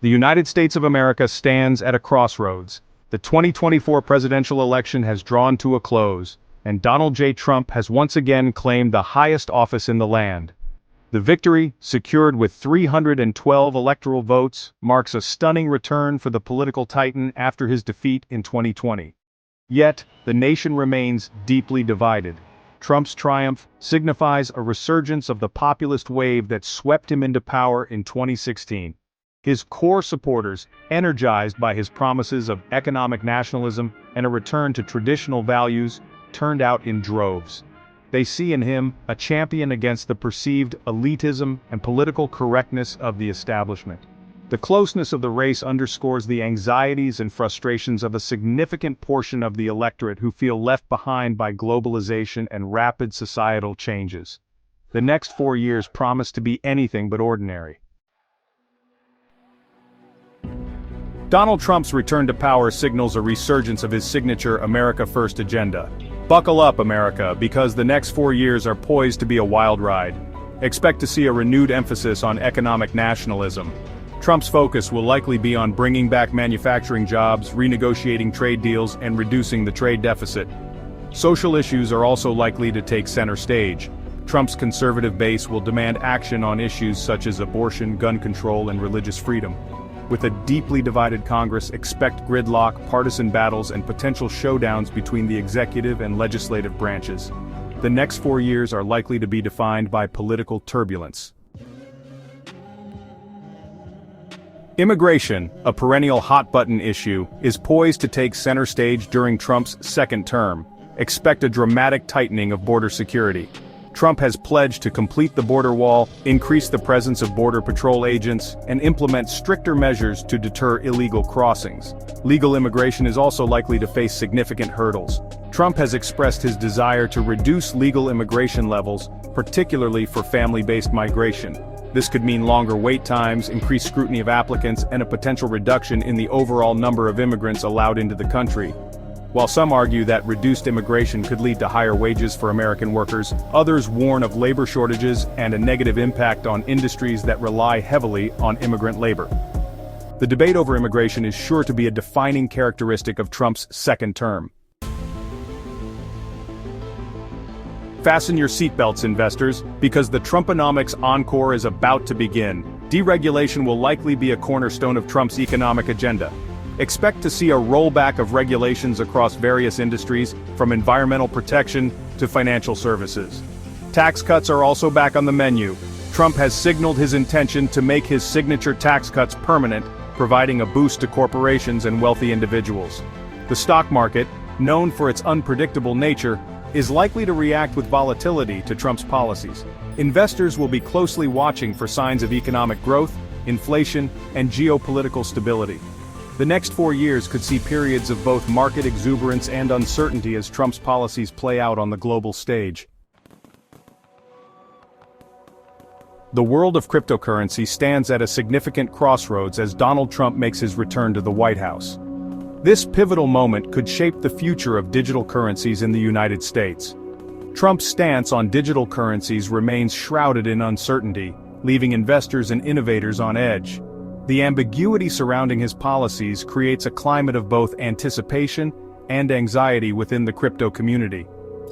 The United States of America stands at a crossroads. The 2024 presidential election has drawn to a close, and Donald J. Trump has once again claimed the highest office in the land. The victory, secured with 312 electoral votes, marks a stunning return for the political titan after his defeat in 2020. Yet, the nation remains deeply divided. Trump's triumph signifies a resurgence of the populist wave that swept him into power in 2016. His core supporters, energized by his promises of economic nationalism and a return to traditional values, turned out in droves. They see in him a champion against the perceived elitism and political correctness of the establishment. The closeness of the race underscores the anxieties and frustrations of a significant portion of the electorate who feel left behind by globalization and rapid societal changes. The next 4 years promise to be anything but ordinary. Donald Trump's return to power signals a resurgence of his signature America First agenda. Buckle up, America, because the next 4 years are poised to be a wild ride. Expect to see a renewed emphasis on economic nationalism. Trump's focus will likely be on bringing back manufacturing jobs, renegotiating trade deals, and reducing the trade deficit. Social issues are also likely to take center stage. Trump's conservative base will demand action on issues such as abortion, gun control, and religious freedom. With a deeply divided Congress, expect gridlock, partisan battles, and potential showdowns between the executive and legislative branches. The next 4 years are likely to be defined by political turbulence. Immigration, a perennial hot-button issue, is poised to take center stage during Trump's second term. Expect a dramatic tightening of border security. Trump has pledged to complete the border wall, increase the presence of Border Patrol agents, and implement stricter measures to deter illegal crossings. Legal immigration is also likely to face significant hurdles. Trump has expressed his desire to reduce legal immigration levels, particularly for family-based migration. This could mean longer wait times, increased scrutiny of applicants, and a potential reduction in the overall number of immigrants allowed into the country. While some argue that reduced immigration could lead to higher wages for American workers, others warn of labor shortages and a negative impact on industries that rely heavily on immigrant labor. The debate over immigration is sure to be a defining characteristic of Trump's second term. Fasten your seatbelts, investors, because the Trumponomics encore is about to begin. Deregulation will likely be a cornerstone of Trump's economic agenda. Expect to see a rollback of regulations across various industries, from environmental protection to financial services. Tax cuts are also back on the menu. Trump has signaled his intention to make his signature tax cuts permanent, providing a boost to corporations and wealthy individuals. The stock market, known for its unpredictable nature, is likely to react with volatility to Trump's policies. Investors will be closely watching for signs of economic growth, inflation, and geopolitical stability. The next 4 years could see periods of both market exuberance and uncertainty as Trump's policies play out on the global stage. The world of cryptocurrency stands at a significant crossroads as Donald Trump makes his return to the White House. This pivotal moment could shape the future of digital currencies in the United States. Trump's stance on digital currencies remains shrouded in uncertainty, leaving investors and innovators on edge. The ambiguity surrounding his policies creates a climate of both anticipation and anxiety within the crypto community.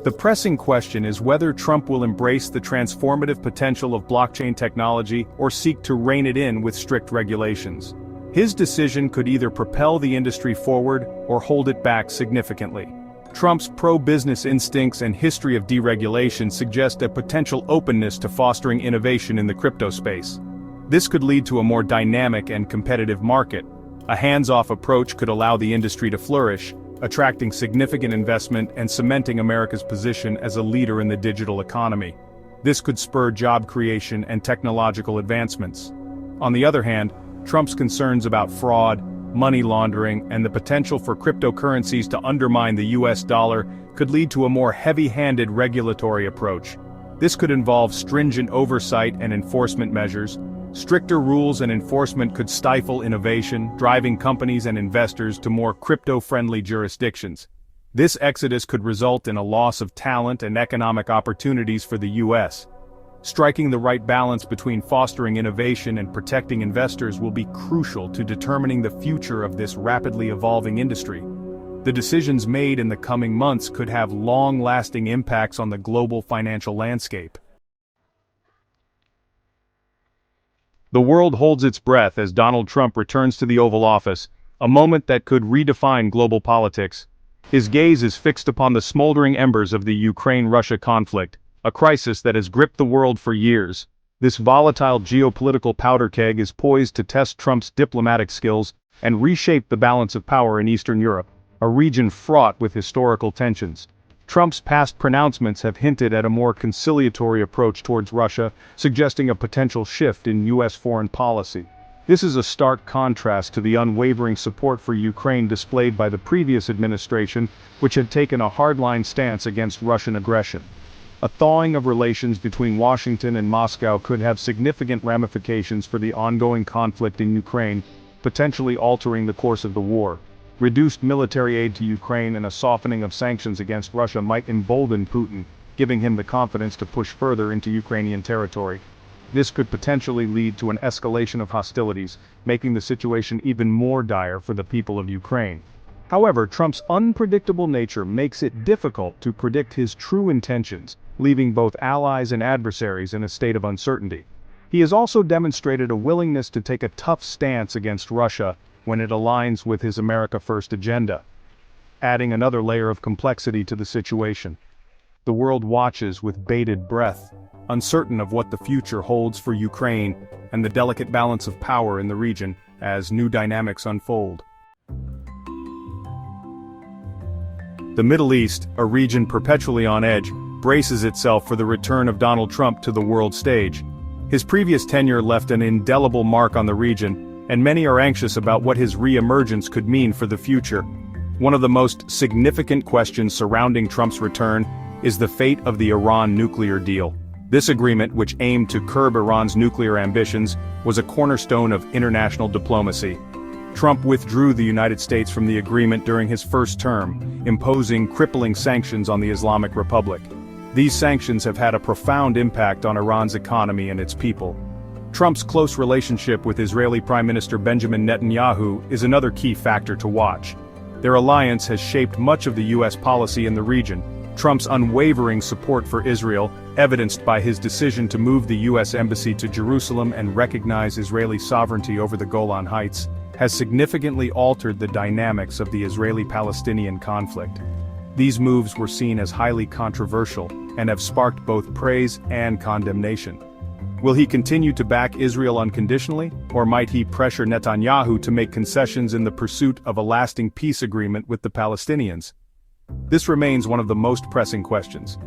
The pressing question is whether Trump will embrace the transformative potential of blockchain technology or seek to rein it in with strict regulations. His decision could either propel the industry forward or hold it back significantly. Trump's pro-business instincts and history of deregulation suggest a potential openness to fostering innovation in the crypto space. This could lead to a more dynamic and competitive market. A hands-off approach could allow the industry to flourish, attracting significant investment and cementing America's position as a leader in the digital economy. This could spur job creation and technological advancements. On the other hand, Trump's concerns about fraud, money laundering, and the potential for cryptocurrencies to undermine the US dollar could lead to a more heavy-handed regulatory approach. This could involve stringent oversight and enforcement measures. Stricter rules and enforcement could stifle innovation, driving companies and investors to more crypto-friendly jurisdictions. This exodus could result in a loss of talent and economic opportunities for the U.S. Striking the right balance between fostering innovation and protecting investors will be crucial to determining the future of this rapidly evolving industry. The decisions made in the coming months could have long-lasting impacts on the global financial landscape. The world holds its breath as Donald Trump returns to the Oval Office, a moment that could redefine global politics. His gaze is fixed upon the smoldering embers of the Ukraine-Russia conflict, a crisis that has gripped the world for years. This volatile geopolitical powder keg is poised to test Trump's diplomatic skills and reshape the balance of power in Eastern Europe, a region fraught with historical tensions. Trump's past pronouncements have hinted at a more conciliatory approach towards Russia, suggesting a potential shift in U.S. foreign policy. This is a stark contrast to the unwavering support for Ukraine displayed by the previous administration, which had taken a hardline stance against Russian aggression. A thawing of relations between Washington and Moscow could have significant ramifications for the ongoing conflict in Ukraine, potentially altering the course of the war. Reduced military aid to Ukraine and a softening of sanctions against Russia might embolden Putin, giving him the confidence to push further into Ukrainian territory. This could potentially lead to an escalation of hostilities, making the situation even more dire for the people of Ukraine. However, Trump's unpredictable nature makes it difficult to predict his true intentions, leaving both allies and adversaries in a state of uncertainty. He has also demonstrated a willingness to take a tough stance against Russia when it aligns with his America First agenda, adding another layer of complexity to the situation. The world watches with bated breath, uncertain of what the future holds for Ukraine and the delicate balance of power in the region as new dynamics unfold. The Middle East, a region perpetually on edge, braces itself for the return of Donald Trump to the world stage. His previous tenure left an indelible mark on the region, and many are anxious about what his re-emergence could mean for the future. One of the most significant questions surrounding Trump's return is the fate of the Iran nuclear deal. This agreement, which aimed to curb Iran's nuclear ambitions, was a cornerstone of international diplomacy. Trump withdrew the United States from the agreement during his first term, imposing crippling sanctions on the Islamic Republic. These sanctions have had a profound impact on Iran's economy and its people. Trump's close relationship with Israeli Prime Minister Benjamin Netanyahu is another key factor to watch. Their alliance has shaped much of the U.S. policy in the region. Trump's unwavering support for Israel, evidenced by his decision to move the U.S. Embassy to Jerusalem and recognize Israeli sovereignty over the Golan Heights, has significantly altered the dynamics of the Israeli-Palestinian conflict. These moves were seen as highly controversial and have sparked both praise and condemnation. Will he continue to back Israel unconditionally, or might he pressure Netanyahu to make concessions in the pursuit of a lasting peace agreement with the Palestinians? This remains one of the most pressing questions.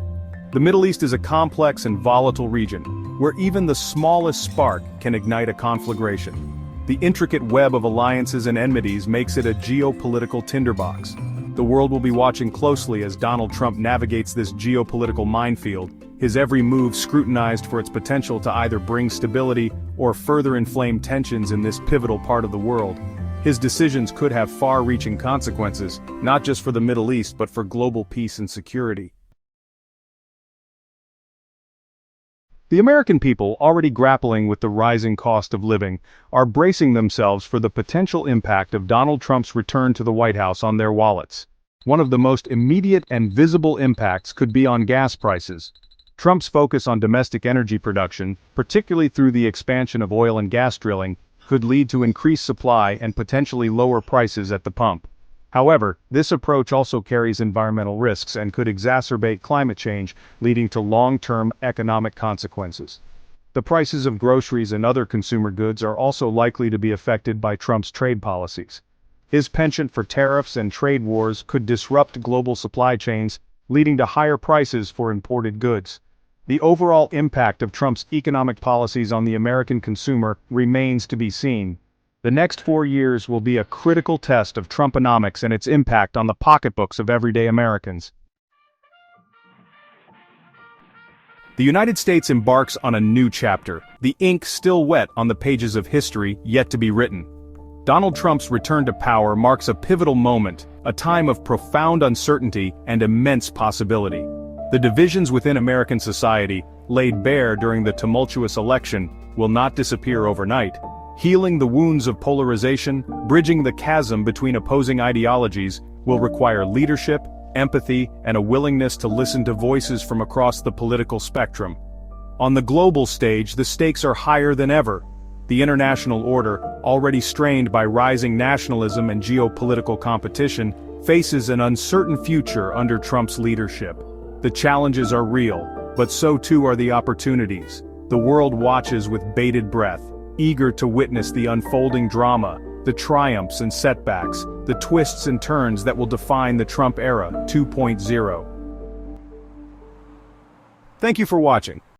The Middle East is a complex and volatile region, where even the smallest spark can ignite a conflagration. The intricate web of alliances and enmities makes it a geopolitical tinderbox. The world will be watching closely as Donald Trump navigates this geopolitical minefield, his every move scrutinized for its potential to either bring stability or further inflame tensions in this pivotal part of the world. His decisions could have far-reaching consequences, not just for the Middle East but for global peace and security. The American people, already grappling with the rising cost of living, are bracing themselves for the potential impact of Donald Trump's return to the White House on their wallets. One of the most immediate and visible impacts could be on gas prices. Trump's focus on domestic energy production, particularly through the expansion of oil and gas drilling, could lead to increased supply and potentially lower prices at the pump. However, this approach also carries environmental risks and could exacerbate climate change, leading to long-term economic consequences. The prices of groceries and other consumer goods are also likely to be affected by Trump's trade policies. His penchant for tariffs and trade wars could disrupt global supply chains, leading to higher prices for imported goods. The overall impact of Trump's economic policies on the American consumer remains to be seen. The next 4 years will be a critical test of Trumponomics and its impact on the pocketbooks of everyday Americans. The United States embarks on a new chapter, the ink still wet on the pages of history yet to be written. Donald Trump's return to power marks a pivotal moment, a time of profound uncertainty and immense possibility. The divisions within American society, laid bare during the tumultuous election, will not disappear overnight. Healing the wounds of polarization, bridging the chasm between opposing ideologies, will require leadership, empathy, and a willingness to listen to voices from across the political spectrum. On the global stage, the stakes are higher than ever. The international order, already strained by rising nationalism and geopolitical competition, faces an uncertain future under Trump's leadership. The challenges are real, but so too are the opportunities. The world watches with bated breath, eager to witness the unfolding drama, the triumphs and setbacks, the twists and turns that will define the Trump era 2.0. Thank you for watching.